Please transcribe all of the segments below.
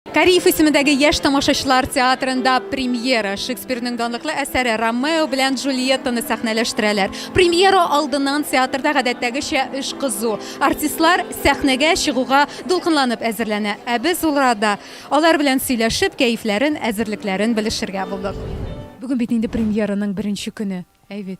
Кариев исемендәге яшь тамашачылар театрында премьера. Шекспирның данлыклы әсәре Ромео белән Джульеттаны сәхнәләштерәләр. Премьера алдыннан театрда гадәттәгечә эш кызу. Артистлар сәхнәгә чыгуга дулкынланып әзерләнә. Ә без ул арада алар белән сөйләшеп, кәефләрен, әзерлекләрен белешергә булдык. Бүген бит инде премьераның беренче көне. Әйбет.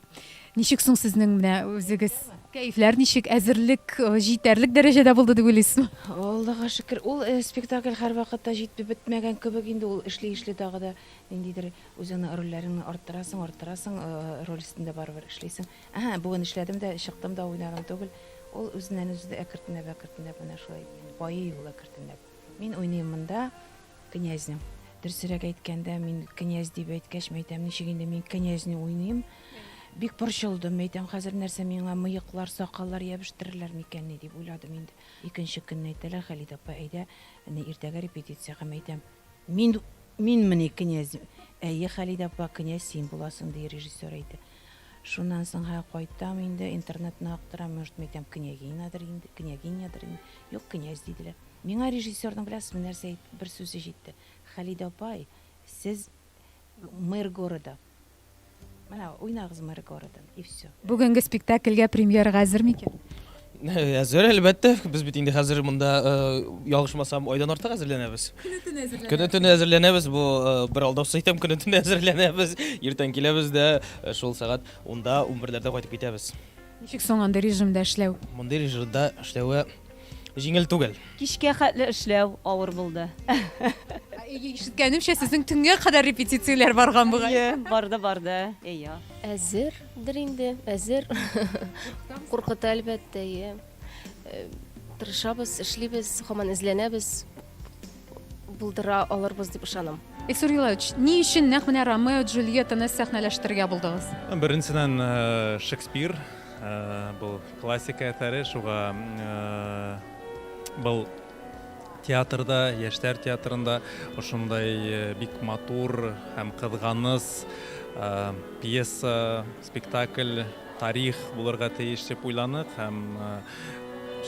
Ничек соң сезнең менә үзегез? Кәефләр ничек, әзерлек җитәрлек дәрәҗәдә булды дип уйлыйсызмы? Аллаға шөкер, ул спектакль һәр вакытта җитеп бетмәгән кебек инде, ул эшли тагы да ниндидер үзеңнең рольләреңне арттырасың, роль өстендә барыбер эшлисең. Бүген эшләдем дә, чыктым да, уйнадым түгел. Ул үзеннән-үзе әкертенеп менә шулай байый ул әкертенеп. Мин уйныйм монда князьны. Дөресрәк әйткәндә, мин князь дип әйткәч, әйтәм, ничек инде мин князьны уйныйм. Бик борчылдым, әйтәм, хәзер нәрсә миңа мыеклар, сакаллар ябыштырырлар микән дип уйладым инде. Икенче көнне әйтәләр, Хәлидә апа, әйдә, иртәгә репетициягә әйтәм. Мин менә князь. Әйе, Хәлидә апа, князь син буласың ди режиссер әйтте. Шуннан соң кайтам инде, интернетны актарам, может, әйтәм, княгинядыр инде. Юк, князь диделәр. Миңа режиссерның беләсезме нәрсә бер сүзе җитте. Хәлидә апа, сез мэр города. Менә уйнагыз мэр городан, и все. Бүгенге спектакльгә премьерага әзер микән? Әзер, әлбәттә. Без бит инде хәзер монда ялгышмасам айдан артык әзерләнәбез. Көне-төн әзерләнәбез. Бу бер алдау әйтәм, көне-төн әзерләнәбез. Иртән киләбез дә шул сәгать 10-да, 11-ләрдә кайтып китәбез. Ничек соң анда режимда эшләү? Мондый режимда эшләүе җиңел түгел. Кичкә хәтле эшләү авыр булды. Ишеткәнемчә, сезнең төнгә кадәр репетицияләр барган бугай. Барды. Әйе. Әзердер инде, әзер. Куркыта әлбәттә, тырышабыз, эшлибез, һаман эзләнәбез, булдыра алырбыз дип ышанам. Эйсур Юлаевич, ни өчен нәкъ менә Ромео Джульеттаны сәхнәләштергә булдыгыз? Беренчедән Шекспир, был классика әсәре, шуга был театрда, яшьләр театрында ошондай бик матур һәм кызганыч пьеса, спектакль, тарих булырга тиеш дип уйланык һәм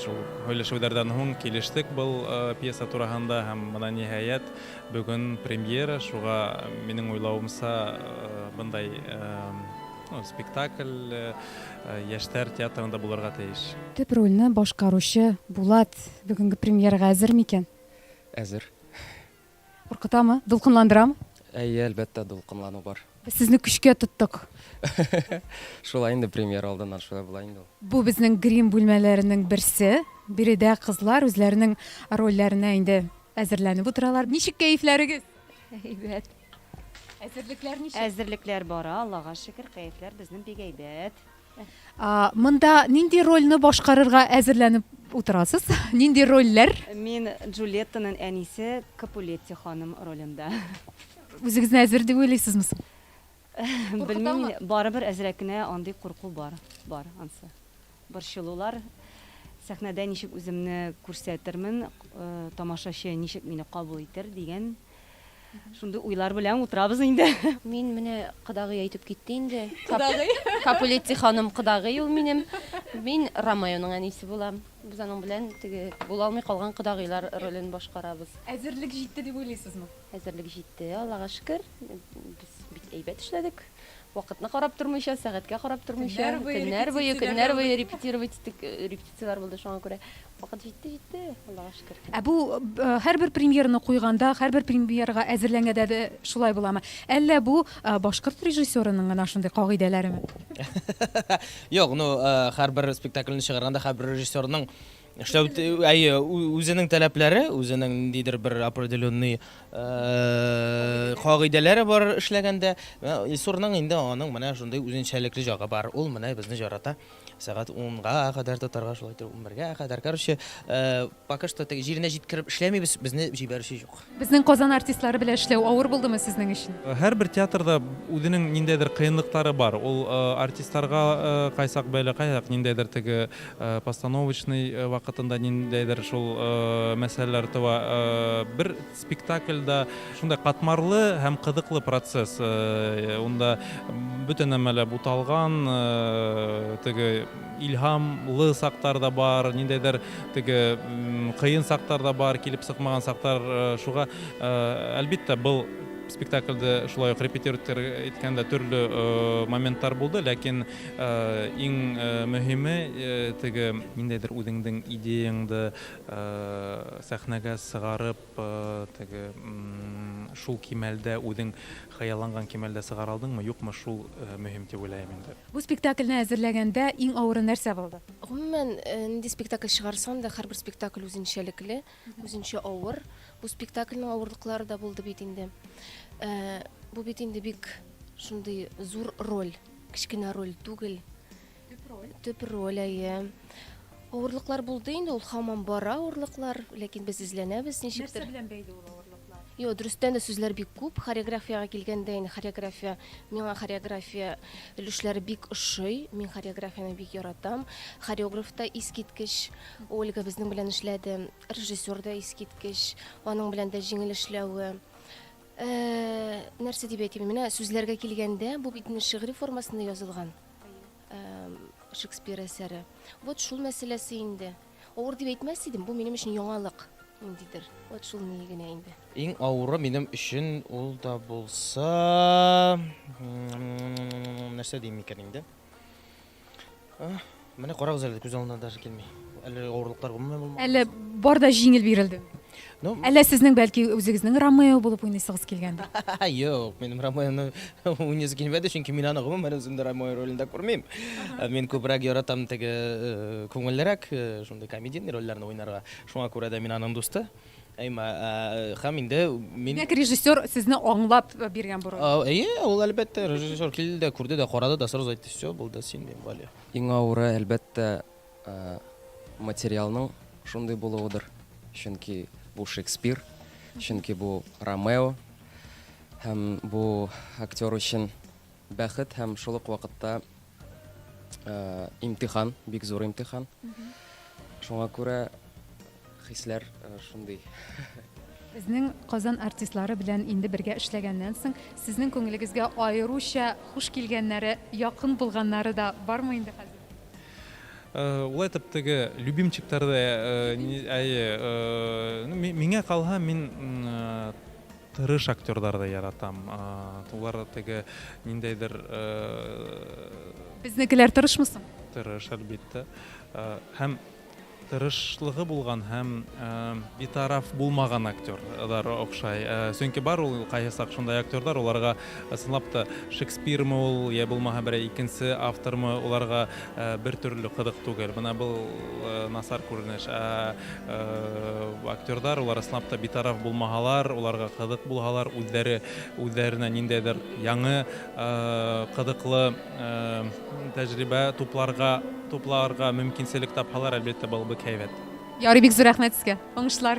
шул һөйләшүләрдән һуң килештек был пьеса турында һәм моны ниһаять бүген премьера, шуга минең уйлавымса бындай спектакль яшьләр театрында булырга тиеш. Төп рольне башкаручы Булат бүгенге премьерага әзер микән? Әзер. Куркытамы? Дулкынландырамы? Әйе, әлбәттә дулкынлану бар. Без сезне көчкә тоттык. Шулай инде премьера алдыннан шулай була инде. Бу безнең грим бүлмәләренең берсе. Биредә кызлар үзләренең рольләренә инде әзерләнеп утыралар. Ничек кәефләрегез? Әйбәт. Әзерлекләр ничек? Әзерлекләр бара, Аллаға шөкер, кәефләр безнең бик әйбәт. Монда нинди рольне башкарырга әзерләнеп утырасыз? Нинди рольләр? Мин Джульеттаның әнисе Капулетти ханым ролендә. Үзегезне әзер дип уйлыйсызмы? Белмим, барыбер әзрәкенә андый курку бар, ансы. Борчылулар. Сәхнәдә ничек үземне күрсәтермен, тамашачы ничек мине кабул итер дигән шундый уйлар белән утырабыз инде. Мин менә кадагый әйтеп китте инде. Капулетти ханым кадагый ул минем. Мин Ромеоның әнисе булам. Без аның белән теге була алмый калган кадагыйлар ролен башкарабыз. Әзерлек җитте дип уйлыйсызмы? Әзерлек җитте, Аллаһка шөкер. Без бик әйбәт эшләдек. Вакытны карап тормыйча, сәгатькә карап тормыйча, көннәр буе репетировать иттек, репетициялар булды шуңа күрә. Вакыт җитте, Аллаһка шөкер. Бу һәрбер премьераны куйганда, һәрбер премьерага әзерләнгәндә дә шулай буламы? Әллә бу башкорт режиссерының гына шундый кагыйдәләреме? Юк, һәрбер спектакльне чыгарганда һәрбер режиссерның эшләү үзенең таләпләре, үзенең ниндидер бер определенный кагыйдәләре бар эшләгәндә, режиссерның инде аның менә шундый үзенчәлекле җагы бар. Ул менә безне жарата. Сәгать 10-га кадәр тотарга шулай итеп 11-га кадәр. Короче, пока что теге җиренә җиткереп эшләмибез, безне җибәрүче юк. Безнең Казан артистлары белән эшләү авыр булдымы сезнең өчен? Һәрбер театрда үзенең ниндәйдер кыенлыклары бар. Ул артистларга кайсак бәйле кайсак ниндәйдер теге постановочный вакытында ниндәйдер шул мәсьәләләр туа. Бер спектакльдә шундай катмарлы һәм кызыклы процесс. Унда бүтән әмәле буталган, теге илһамлы сактар да бар, ниндәйдер теге кыйын сактар да бар, килеп сыкмаган сактар, шуга әлбәттә был спектакльдә шулай ук репетиторлар әйткәндә төрле моментлар булды, ләкин иң мөһиме теге ниндәйдер үзеңнең идеяңды сәхнәгә сыгарып, теге шул кимәлдә үзең хыялланган кимәлдә сыгара алдыңмы, юкмы, шул мөһим дип уйлыйм инде. Бу спектакльне әзерләгәндә иң авыры нәрсә булды? Гомумән, нинди спектакль чыгарсам да, һәрбер спектакль үзенчәлекле, үзенчә авыр. Бу спектакльнең авырлыклары да булды бит инде. Бу бит инде бик шундый зур роль, кичкенә роль түгел. Төп роль, әйе. Авырлыклар булды инде, ул һаман бара авырлыклар, ләкин без изләнәбез ничектер. белән бәйле ул авырлыклар? Yo, дөрестән дә сүзләр бик күп. Хореографиягә килгәндә, хореография, миңа хореография өлешләре бик ошый. Мин хореографияны бик яратам. Хореограф та искиткеч, Ольга безнең белән эшләде. Режиссер да искиткеч, аның белән дә җиңел эшләве. Нәрсә дип әйтим, менә сүзләргә килгәндә, бу бит шигъри формасында язылган. Шекспир әсәре. Вот шул мәсьәләсе инде. Авыр дип әйтмәс идем, бу минем өчен яңалык. Индидер. Вот шул ни генә инде. Иң авыры минем өчен ул да булса, нәрсә дим икән инде? Менә карагыз әле, күз алдына даже килми. Әле авырлыклар булмый. Әле бар да җиңел бирелде. Ну, Әле сезнең бәлки үзегезнең Ромео булып уйныйсыгыз килгәндер. Юк, минем Ромеоны уйнысы килмәде, чөнки мин аны гомумән үземдә Ромео ролендә күрмим. Мин күбрәк яратам теге күңеллерәк, шундый комедийный рольләрне уйнарга. Шуңа күрә дә мин аның дусты. Һәм инде мин Димәк, режиссер сезне аңлап биргән бу роль. ул әлбәттә режиссер килде дә, күрде дә, карады да, сразу әйтте, все, булды, син дим, Валя. Иң авыры әлбәттә материалның шундый булуыдыр. Чөнки бу Шекспир, чөнки бу Ромео, һәм бу актер өчен бәхет һәм шул ук вакытта имтихан, бик зур имтихан. Шуңа күрә хисләр шундый. Безнең Казан артистлары белән инде бергә эшләгәннән соң, сезнең күңелегезгә аеруча хуш килгәннәре, якын булганнары да бармы инде хәзер? Ул әйтеп теге любимчиктәрдә миңа калһа, мин тырыш актерларда яратам. Улар теге ниндәйдер Безнекеләр тырышмы соң? тырыш әлбәттә. Һәм тырышлыгы булган һәм битараф булмаган актерлар охшай. Чөнки бар ул кайсак шундай актерлар, уларга сынлап та Шекспирмы ул, я булмаһа бер икенче автормы, уларга бер төрле кызык түгел. Менә бу насар күренеш. Актерлар улар сынлап та битараф булмаһалар, уларга кызык булһалар, үзләренә ниндәйдер яңы кызыклы тәҗрибә тупларга мөмкинселек тапһалар, әлбәттә, бу бик һәйбәт. Ярый, бик зур рәхмәт сезгә. Уңышлар.